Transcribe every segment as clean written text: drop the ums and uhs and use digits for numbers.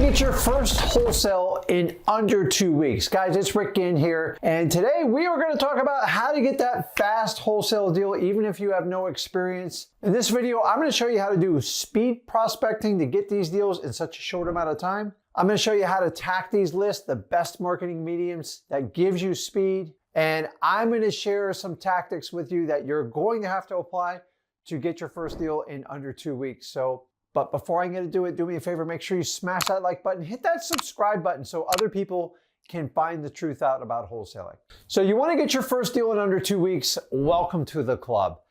to get your first wholesale in under 2 weeks. Guys, it's Rick Ginn here, and today we are going to talk about how to get that fast wholesale deal even if you have no experience. In this video, I'm going to show you how to do speed prospecting to get these deals in such a short amount of time. I'm going to show you how to attack these lists, the best marketing mediums that gives you speed, and I'm going to share some tactics with you that you're going to have to apply to get your first deal in under 2 weeks. But before I'm going to do it, do me a favor, make sure you smash that like button, hit that subscribe button so other people can find the truth out about wholesaling. So you want to get your first deal in under 2 weeks, welcome to the club.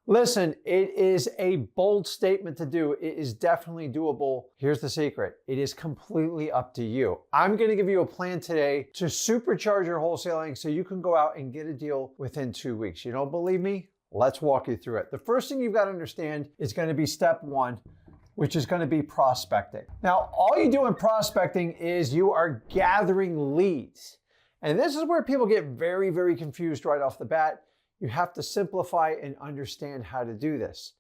Listen, it is a bold statement to do. It is definitely doable. Here's the secret. It is completely up to you. I'm going to give you a plan today to supercharge your wholesaling so you can go out and get a deal within 2 weeks. You don't believe me? Let's walk you through it. The first thing you've got to understand is going to be step one, which is going to be prospecting. Now, all you do in prospecting is you are gathering leads. And this is where people get very, very confused right off the bat. You have to simplify and understand how to do this.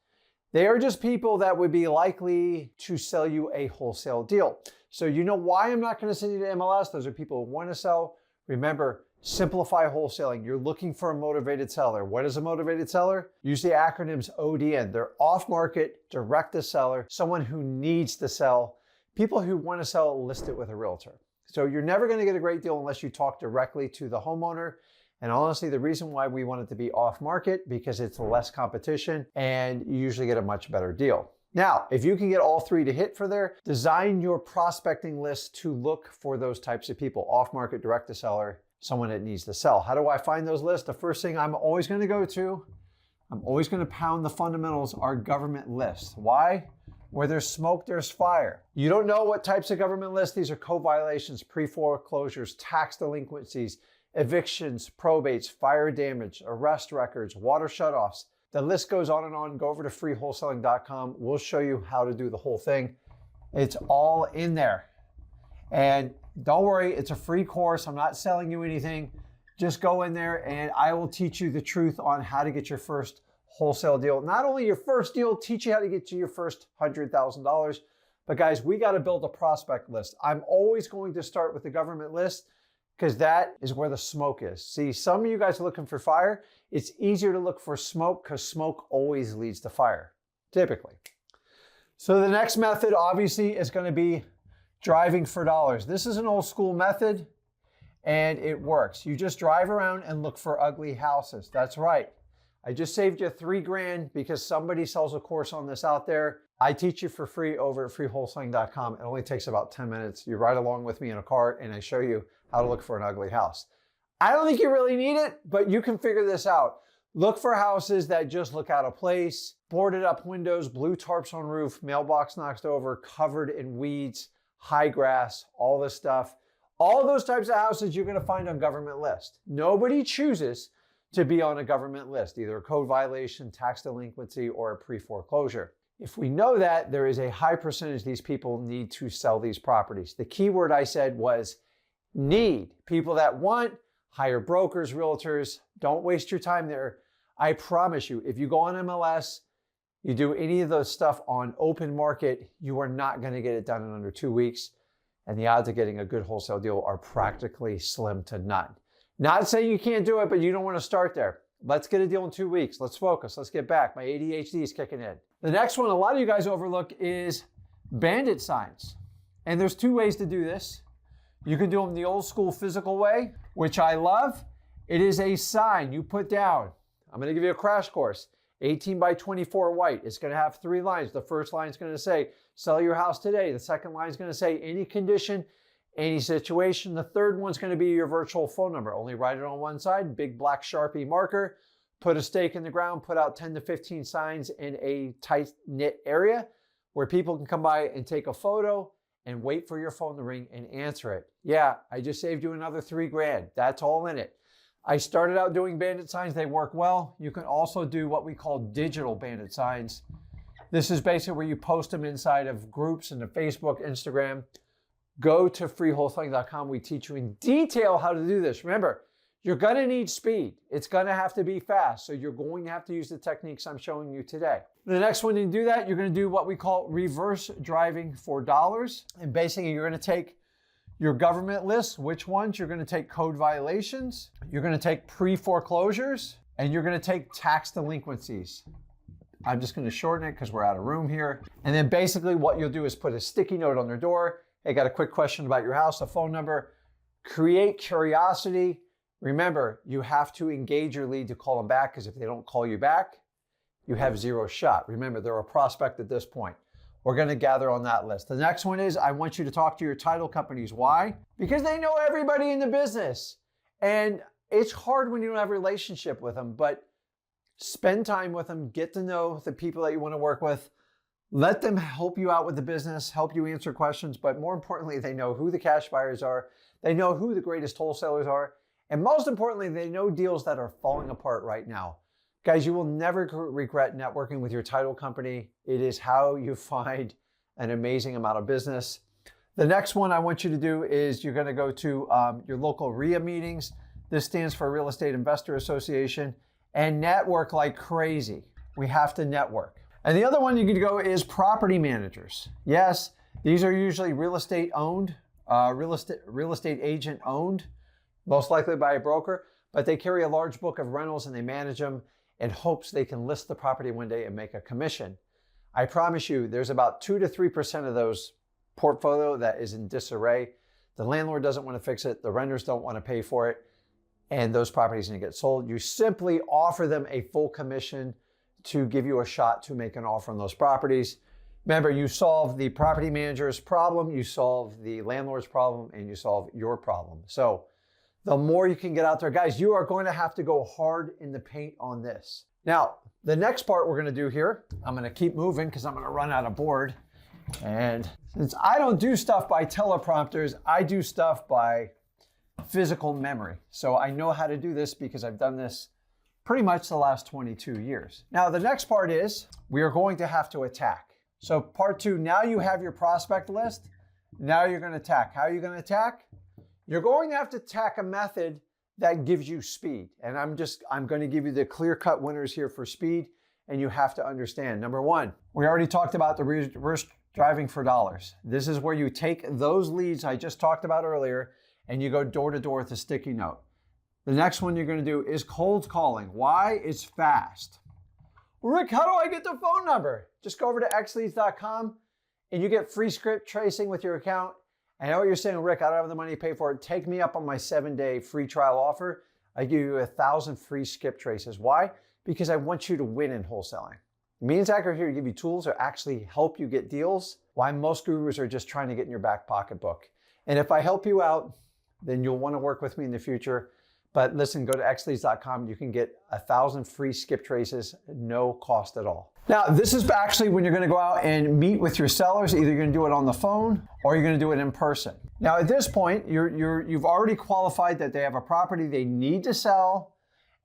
They are just people that would be likely to sell you a wholesale deal. So you know why I'm not going to send you to MLS? Those are people who want to sell. Remember, simplify wholesaling. You're looking for a motivated seller. What is a motivated seller? Use the acronyms ODN. They're off-market, direct to seller, someone who needs to sell. People who want to sell list it with a realtor. So you're never going to get a great deal unless you talk directly to the homeowner. And honestly, the reason why we want it to be off-market, because it's less competition and you usually get a much better deal. Now, if you can get all three to hit for there, design your prospecting list to look for those types of people, off-market, direct to seller, someone that needs to sell. How do I find those lists? The first thing I'm always going to go to, I'm always going to pound the fundamentals, are government lists. Why? Where there's smoke, there's fire. You don't know what types of government lists. These are code violations, pre-foreclosures, tax delinquencies, evictions, probates, fire damage, arrest records, water shutoffs. The list goes on and on. Go over to freewholesaling.com. We'll show you how to do the whole thing. It's all in there. And don't worry, it's a free course. I'm not selling you anything. Just go in there and I will teach you the truth on how to get your first wholesale deal. Not only your first deal, teach you how to get to your first $100,000. But guys, we got to build a prospect list. I'm always going to start with the government list because that is where the smoke is. See, some of you guys are looking for fire. It's easier to look for smoke because smoke always leads to fire, typically. So the next method obviously is going to be driving for dollars. This is an old school method and it works. You just drive around and look for ugly houses. That's right. I just saved you $3,000 because somebody sells a course on this out there. I teach you for free over at freewholesaling.com. It only takes about 10 minutes. You ride along with me in a car and I show you how to look for an ugly house. I don't think you really need it, but you can figure this out. Look for houses that just look out of place, boarded up windows, blue tarps on roof, mailbox knocked over, covered in weeds, high grass, all this stuff. All those types of houses you're going to find on government list. Nobody chooses to be on a government list, either a code violation, tax delinquency, or a pre-foreclosure. If we know that, there is a high percentage these people need to sell these properties. The key word I said was need. People that want, hire brokers, realtors. Don't waste your time there. I promise you, if you go on MLS, you do any of those stuff on open market, you are not going to get it done in under 2 weeks. And the odds of getting a good wholesale deal are practically slim to none. Not saying you can't do it, but you don't want to start there. Let's get a deal in 2 weeks. Let's focus. Let's get back. My ADHD is kicking in. The next one a lot of you guys overlook is bandit signs. And there's two ways to do this. You can do them the old school physical way, which I love. It is a sign you put down. I'm going to give you a crash course. 18 by 24 white. It's going to have 3 lines. The first line is going to say, sell your house today. The second line is going to say, any condition, any situation. The third one's going to be your virtual phone number. Only write it on one side, big black Sharpie marker. Put a stake in the ground, put out 10 to 15 signs in a tight-knit area where people can come by and take a photo and wait for your phone to ring and answer it. Yeah, I just saved you another $3,000. That's all in it. I started out doing bandit signs. They work well. You can also do what we call digital bandit signs. This is basically where you post them inside of groups into Facebook, Instagram. Go to freewholesaling.com. We teach you in detail how to do this. Remember, You're going to need speed. It's going to have to be fast. So you're going to have to use the techniques I'm showing you today. The next one you do that, you're going to do what we call reverse driving for dollars. And basically you're going to take your government list, which ones? You're going to take code violations, you're going to take pre-foreclosures, and you're going to take tax delinquencies. I'm just going to shorten it because we're out of room here. And then basically what you'll do is put a sticky note on their door. Hey, got a quick question about your house, a phone number, create curiosity. Remember, you have to engage your lead to call them back, because if they don't call you back, you have zero shot. Remember, they're a prospect at this point. We're going to gather on that list. The next one is I want you to talk to your title companies. Why? Because they know everybody in the business. And it's hard when you don't have a relationship with them, but spend time with them, get to know the people that you want to work with, let them help you out with the business, help you answer questions, but more importantly, they know who the cash buyers are, they know who the greatest wholesalers are, and most importantly, they know deals that are falling apart right now. Guys, you will never regret networking with your title company. It is how you find an amazing amount of business. The next one I want you to do is you're going to go to your local RIA meetings. This stands for Real Estate Investor Association, and network like crazy. We have to network. And the other one you can go is property managers. Yes, these are usually real estate owned, real estate agent owned, most likely by a broker, but they carry a large book of rentals and they manage them in hopes they can list the property one day and make a commission. I promise you, there's about 2 to 3% of those portfolio that is in disarray. The landlord doesn't want to fix it. The renters don't want to pay for it. And those properties need to get sold. You simply offer them a full commission to give you a shot to make an offer on those properties. Remember, you solve the property manager's problem, you solve the landlord's problem, and you solve your problem. So the more you can get out there, guys, you are going to have to go hard in the paint on this. Now, the next part we're going to do here, I'm going to keep moving because I'm going to run out of board. And since I don't do stuff by teleprompters, I do stuff by physical memory. So I know how to do this because I've done this pretty much the last 22 years. Now, the next part is we are going to have to attack. So part 2, now you have your prospect list. Now you're going to attack. How are you going to attack? You're going to have to attack a method that gives you speed. And I'm going to give you the clear-cut winners here for speed, and you have to understand. Number 1, we already talked about the reverse driving for dollars. This is where you take those leads I just talked about earlier and you go door to door with a sticky note. The next one you're going to do is cold calling. Why? It's fast. Rick, how do I get the phone number? Just go over to xleads.com and you get free script tracing with your account. I know what you're saying, Rick, I don't have the money to pay for it. Take me up on my 7-day free trial offer. I give you 1,000 free skip traces. Why? Because I want you to win in wholesaling. Me and Zach are here to give you tools that actually help you get deals. Why most gurus are just trying to get in your back pocketbook. And if I help you out, then you'll want to work with me in the future. But listen, go to xleads.com. You can get 1,000 free skip traces, no cost at all. Now, this is actually when you're going to go out and meet with your sellers. Either you're going to do it on the phone or you're going to do it in person. Now, at this point, you've already qualified that they have a property they need to sell,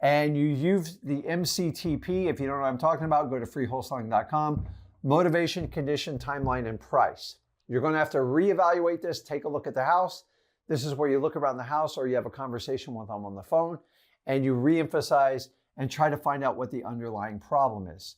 and you use the MCTP. If you don't know what I'm talking about, go to freewholesaling.com. Motivation, condition, timeline, and price. You're going to have to reevaluate this, take a look at the house. This is where you look around the house or you have a conversation with them on the phone and you reemphasize and try to find out what the underlying problem is.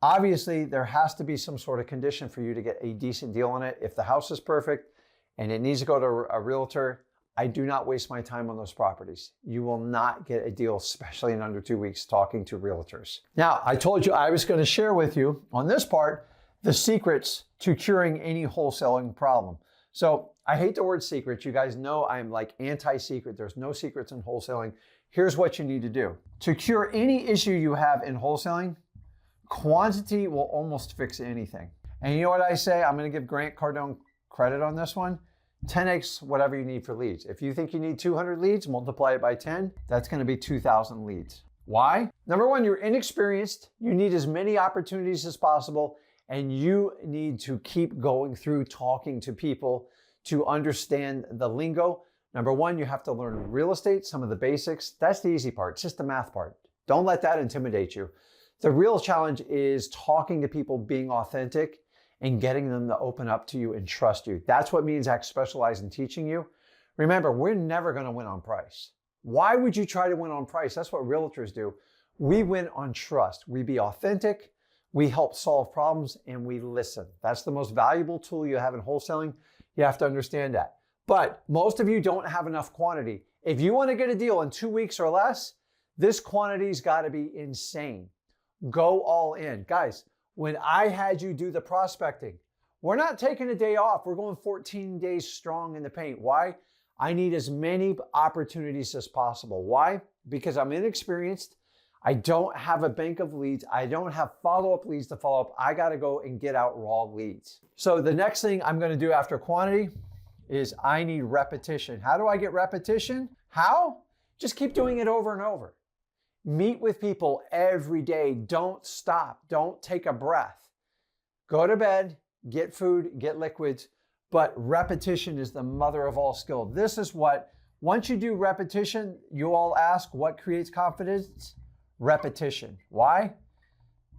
Obviously, there has to be some sort of condition for you to get a decent deal on it. If the house is perfect and it needs to go to a realtor, I do not waste my time on those properties. You will not get a deal, especially in under 2 weeks, talking to realtors. Now, I told you I was going to share with you on this part the secrets to curing any wholesaling problem. So I hate the word secrets. You guys know I'm like anti-secret. There's no secrets in wholesaling. Here's what you need to do. To cure any issue you have in wholesaling, quantity will almost fix anything. And you know what I say? I'm going to give Grant Cardone credit on this one. 10x whatever you need for leads. If you think you need 200 leads, multiply it by 10. That's going to be 2,000 leads. Why? Number 1, you're inexperienced. You need as many opportunities as possible. And you need to keep going through talking to people to understand the lingo. Number 1, you have to learn real estate, some of the basics. That's the easy part. It's just the math part. Don't let that intimidate you. The real challenge is talking to people, being authentic, and getting them to open up to you and trust you. That's what me and Zach specialize in teaching you. Remember, we're never going to win on price. Why would you try to win on price? That's what realtors do. We win on trust. We be authentic, we help solve problems, and we listen. That's the most valuable tool you have in wholesaling. You have to understand that. But most of you don't have enough quantity. If you want to get a deal in 2 weeks or less, this quantity's got to be insane. Go all in. Guys, when I had you do the prospecting, we're not taking a day off. We're going 14 days strong in the paint. Why? I need as many opportunities as possible. Why? Because I'm inexperienced. I don't have a bank of leads. I don't have follow-up leads to follow up. I got to go and get out raw leads. So the next thing I'm going to do after quantity is I need repetition. How do I get repetition? How? Just keep doing it over and over. Meet with people every day. Don't stop. Don't take a breath. Go to bed, get food, get liquids, but repetition is the mother of all skill. This is what, once you do repetition, you all ask, what creates confidence? Repetition. Why?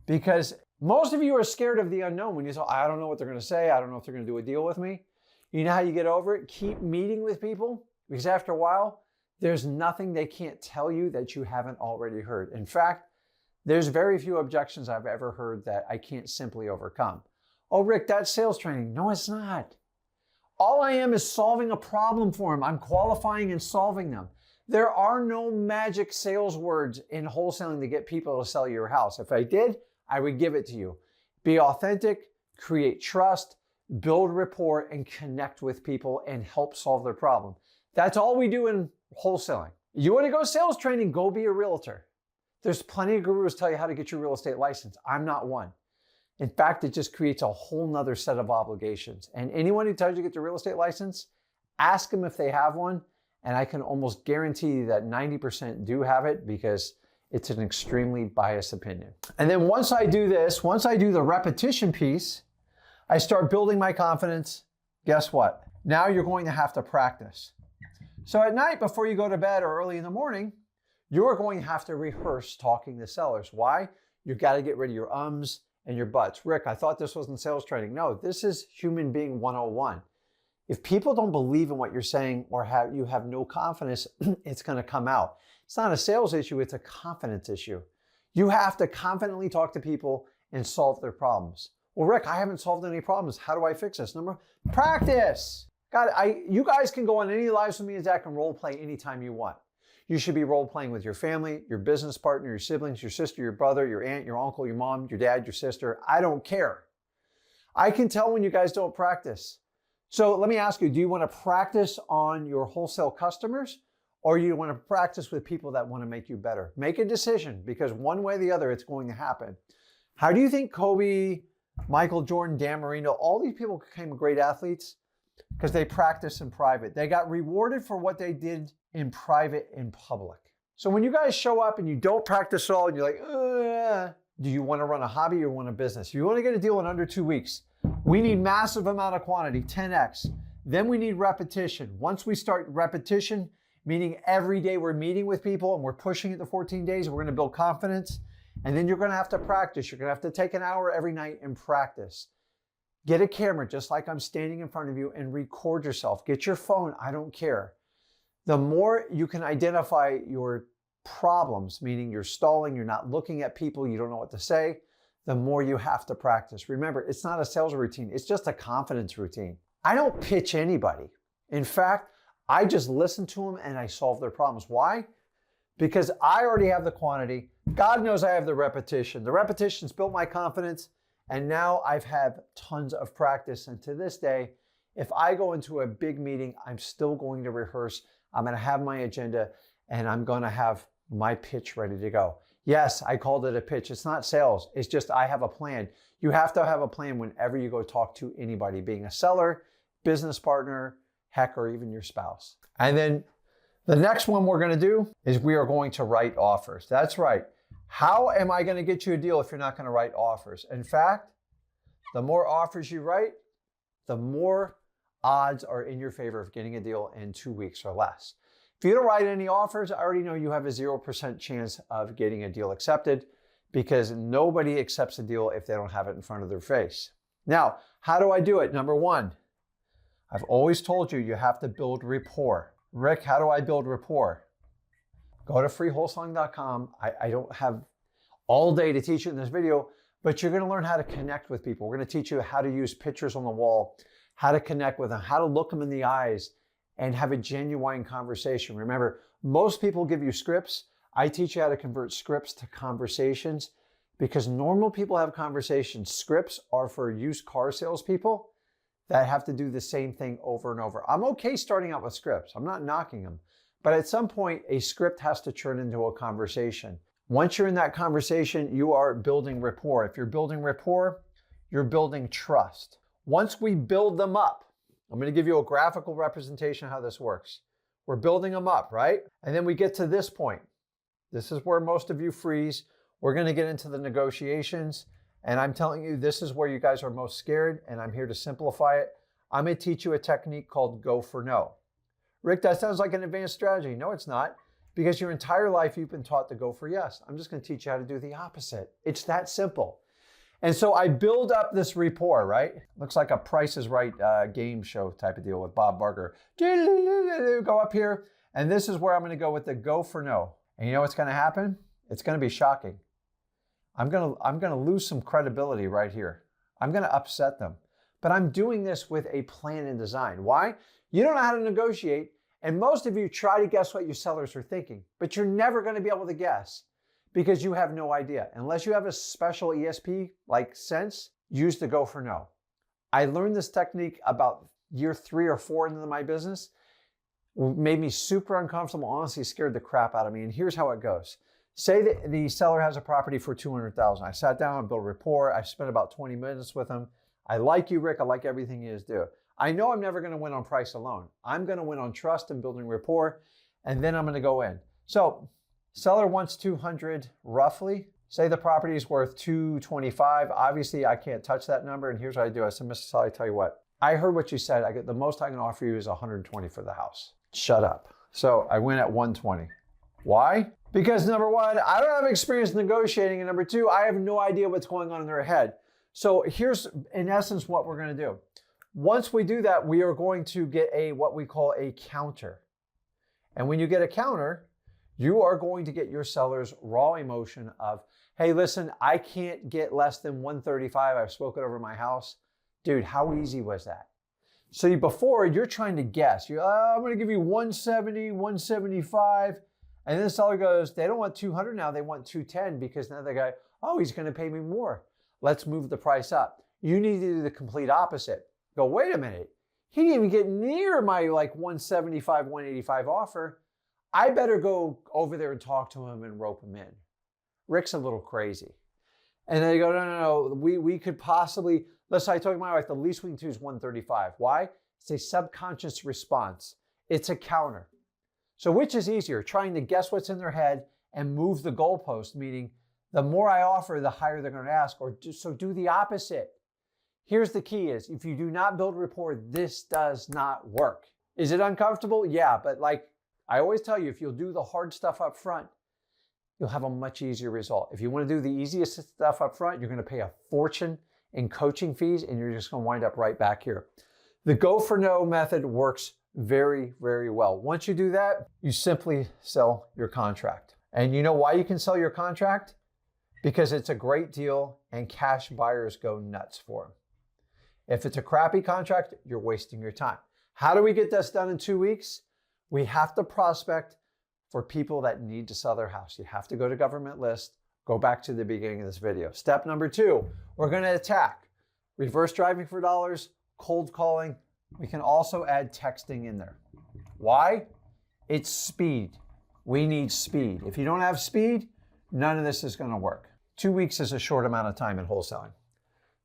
Because most of you are scared of the unknown. When you say, I don't know what they're going to say. I don't know if they're going to do a deal with me. You know how you get over it? Keep meeting with people, because after a while, there's nothing they can't tell you that you haven't already heard. In fact, there's very few objections I've ever heard that I can't simply overcome. Oh, Rick, that's sales training. No, it's not. All I am is solving a problem for them. I'm qualifying and solving them. There are no magic sales words in wholesaling to get people to sell your house. If I did, I would give it to you. Be authentic, create trust, build rapport, and connect with people and help solve their problem. That's all we do in wholesaling. You want to go sales training, go be a realtor. There's plenty of gurus tell you how to get your real estate license. I'm not one. In fact, it just creates a whole nother set of obligations. And anyone who tells you to get the real estate license, ask them if they have one. And I can almost guarantee you that 90% do have it, because it's an extremely biased opinion. And then once I do this, once I do the repetition piece, I start building my confidence. Guess what? Now you're going to have to practice. So at night before you go to bed or early in the morning, you're going to have to rehearse talking to sellers. Why? You've got to get rid of your ums and your buts. Rick, I thought this wasn't sales training. No, this is human being 101. If people don't believe in what you're saying or you have no confidence, it's going to come out. It's not a sales issue, it's a confidence issue. You have to confidently talk to people and solve their problems. Well, Rick, I haven't solved any problems. How do I fix this? Practice. God, you guys can go on any lives with me and Zach and role play anytime you want. You should be role playing with your family, your business partner, your siblings, your sister, your brother, your aunt, your uncle, your mom, your dad, your sister. I don't care. I can tell when you guys don't practice. So let me ask you, do you want to practice on your wholesale customers, or you want to practice with people that want to make you better? Make a decision, because one way or the other, it's going to happen. How do you think Kobe, Michael Jordan, Dan Marino, all these people became great athletes? Because they practiced in private. They got rewarded for what they did in private in public. So when you guys show up and you don't practice at all and you're like, do you want to run a hobby or want a business? If you want to get a deal in under 2 weeks, we need massive amount of quantity, 10x. Then we need repetition. Once we start repetition, meaning every day we're meeting with people and we're pushing it to 14 days, we're going to build confidence. And then you're going to have to practice. You're going to have to take an hour every night and practice. Get a camera, just like I'm standing in front of you, and record yourself. Get your phone, I don't care. The more you can identify your problems, meaning you're stalling, you're not looking at people, you don't know what to say, the more you have to practice. Remember, it's not a sales routine, it's just a confidence routine. I don't pitch anybody. In fact, I just listen to them and I solve their problems. Why? Because I already have the quantity. God knows I have the repetition. The repetition's built my confidence. And now I've had tons of practice. And to this day, if I go into a big meeting, I'm still going to rehearse. I'm going to have my agenda and I'm going to have my pitch ready to go. Yes, I called it a pitch. It's not sales. It's just I have a plan. You have to have a plan whenever you go talk to anybody, being a seller, business partner, heck, or even your spouse. And then the next one we're going to do is we are going to write offers. That's right. How am I going to get you a deal if you're not going to write offers? In fact, the more offers you write, the more odds are in your favor of getting a deal in 2 weeks or less. If you don't write any offers, I already know you have a 0% chance of getting a deal accepted, because nobody accepts a deal if they don't have it in front of their face. Now, how do I do it? Number one, I've always told you, you have to build rapport. Rick, how do I build rapport? Go to freewholesaling.com. I don't have all day to teach you in this video, but you're going to learn how to connect with people. We're going to teach you how to use pictures on the wall, how to connect with them, how to look them in the eyes and have a genuine conversation. Remember, most people give you scripts. I teach you how to convert scripts to conversations because normal people have conversations. Scripts are for used car salespeople that have to do the same thing over and over. I'm okay starting out with scripts. I'm not knocking them. But at some point, a script has to turn into a conversation. Once you're in that conversation, you are building rapport. If you're building rapport, you're building trust. Once we build them up, I'm going to give you a graphical representation of how this works. We're building them up, right? And then we get to this point. This is where most of you freeze. We're going to get into the negotiations. And I'm telling you, this is where you guys are most scared. And I'm here to simplify it. I'm going to teach you a technique called go for no. Rick, that sounds like an advanced strategy. No, it's not. Because your entire life, you've been taught to go for yes. I'm just going to teach you how to do the opposite. It's that simple. And so I build up this rapport, right? Looks like a Price is Right game show type of deal with Bob Barker. Go up here. And this is where I'm going to go with the go for no. And you know what's going to happen? It's going to be shocking. I'm going to lose some credibility right here. I'm going to upset them. But I'm doing this with a plan and design. Why? You don't know how to negotiate. And most of you try to guess what your sellers are thinking. But you're never going to be able to guess, because you have no idea. Unless you have a special ESP like sense, use the go for no. I learned this technique about year 3 or 4 into my business. It made me super uncomfortable, honestly scared the crap out of me. And here's how it goes. Say that the seller has a property for $200,000. I sat down and built rapport. I spent about 20 minutes with him. I like you, Rick. I like everything you do. I know I'm never going to win on price alone. I'm going to win on trust and building rapport. And then I'm going to go in. So seller wants 200 roughly. Say the property is worth 225. Obviously, I can't touch that number. And here's what I do. I said, Mr. Seller, I tell you what. I heard what you said. I get the most I can offer you is 120 for the house. Shut up. So I win at 120. Why? Because number one, I don't have experience negotiating. And number two, I have no idea what's going on in their head. So here's, in essence, what we're going to do. Once we do that, we are going to get what we call a counter. And when you get a counter, you are going to get your seller's raw emotion of, hey, listen, I can't get less than 135. I've spoken over my house. Dude, how easy was that? So before, you're trying to guess. I'm going to give you 170, 175. And then the seller goes, they don't want 200 now. They want 210 because now they go, oh, he's going to pay me more. Let's move the price up. You need to do the complete opposite. Go, wait a minute. He didn't even get near my like 175, 185 offer. I better go over there and talk to him and rope him in. Rick's a little crazy. And they go, no. We could possibly, let's say I told my wife, the least we can do is 135. Why? It's a subconscious response. It's a counter. So which is easier, trying to guess what's in their head and move the goalpost, meaning the more I offer, the higher they're going to ask, or do the opposite. Here's the key is, if you do not build rapport, this does not work. Is it uncomfortable? Yeah, but like I always tell you, if you'll do the hard stuff up front, you'll have a much easier result. If you want to do the easiest stuff up front, you're going to pay a fortune in coaching fees, and you're just going to wind up right back here. The go for no method works very, very well. Once you do that, you simply sell your contract. And you know why you can sell your contract? Because it's a great deal and cash buyers go nuts for them. If it's a crappy contract, you're wasting your time. How do we get this done in 2 weeks? We have to prospect for people that need to sell their house. You have to go to government list. Go back to the beginning of this video. Step number 2, we're going to attack. Reverse driving for dollars, cold calling. We can also add texting in there. Why? It's speed. We need speed. If you don't have speed, none of this is going to work. 2 weeks is a short amount of time in wholesaling.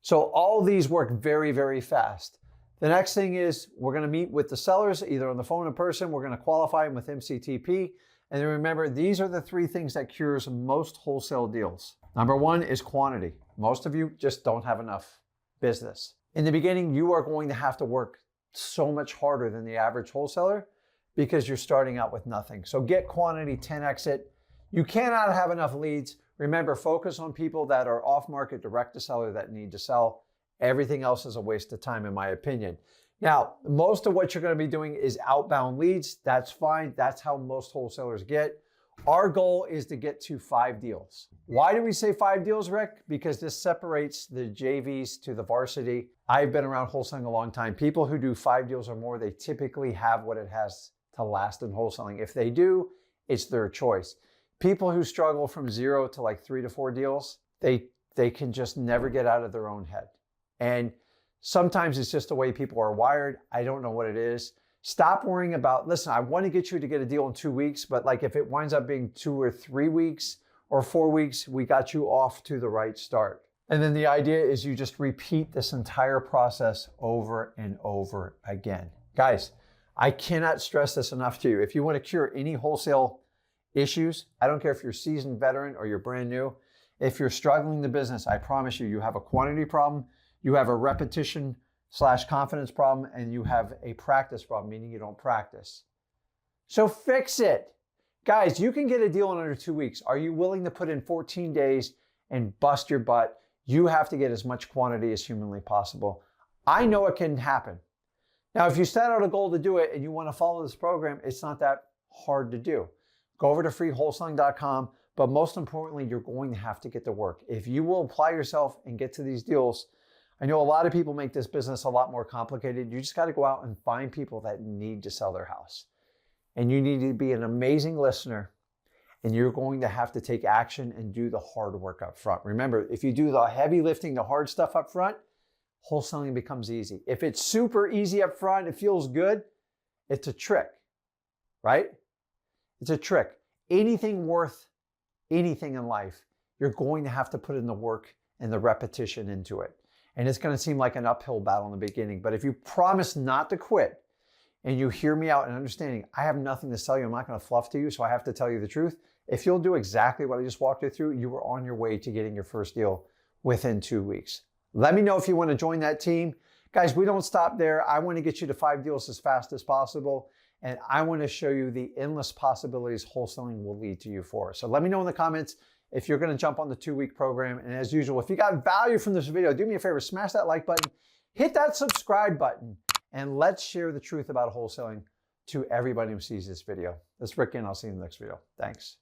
So all these work very, very fast. The next thing is we're going to meet with the sellers, either on the phone or in person. We're going to qualify them with MCTP. And then remember, these are the 3 things that cures most wholesale deals. Number 1 is quantity. Most of you just don't have enough business. In the beginning, you are going to have to work so much harder than the average wholesaler because you're starting out with nothing. So get quantity, 10x it. You cannot have enough leads. Remember, focus on people that are off-market, direct to seller that need to sell. Everything else is a waste of time, in my opinion. Now, most of what you're going to be doing is outbound leads. That's fine. That's how most wholesalers get. Our goal is to get to 5 deals. Why do we say 5 deals, Rick? Because this separates the JVs to the varsity. I've been around wholesaling a long time. People who do 5 deals or more, they typically have what it has to last in wholesaling. If they do, it's their choice. People who struggle from 0 to like 3 to 4 deals, they can just never get out of their own head. And sometimes it's just the way people are wired. I don't know what it is. Stop worrying about, listen, I want to get you to get a deal in 2 weeks, but like if it winds up being 2 or 3 weeks or 4 weeks, we got you off to the right start. And then the idea is you just repeat this entire process over and over again. Guys, I cannot stress this enough to you. If you want to cure any wholesale issues, I don't care if you're a seasoned veteran or you're brand new, if you're struggling in the business, I promise you, you have a quantity problem, you have a repetition/confidence problem, and you have a practice problem, meaning you don't practice. So fix it. Guys, you can get a deal in under 2 weeks. Are you willing to put in 14 days and bust your butt? You have to get as much quantity as humanly possible. I know it can happen. Now, if you set out a goal to do it and you want to follow this program, it's not that hard to do. Go over to freewholesaling.com, but most importantly, you're going to have to get to work. If you will apply yourself and get to these deals, I know a lot of people make this business a lot more complicated. You just got to go out and find people that need to sell their house. And you need to be an amazing listener, and you're going to have to take action and do the hard work up front. Remember, if you do the heavy lifting, the hard stuff up front, wholesaling becomes easy. If it's super easy up front, it feels good, it's a trick, right? It's a trick. Anything worth anything in life, you're going to have to put in the work and the repetition into it. And it's going to seem like an uphill battle in the beginning. But if you promise not to quit and you hear me out and understanding, I have nothing to sell you, I'm not going to fluff to you, so I have to tell you the truth. If you'll do exactly what I just walked you through, you are on your way to getting your first deal within 2 weeks. Let me know if you want to join that team. Guys, we don't stop there. I want to get you to 5 deals as fast as possible. And I want to show you the endless possibilities wholesaling will lead to you for. So let me know in the comments if you're going to jump on the 2-week program. And as usual, if you got value from this video, do me a favor, smash that like button, hit that subscribe button, and let's share the truth about wholesaling to everybody who sees this video. This is Rick Ginn. I'll see you in the next video. Thanks.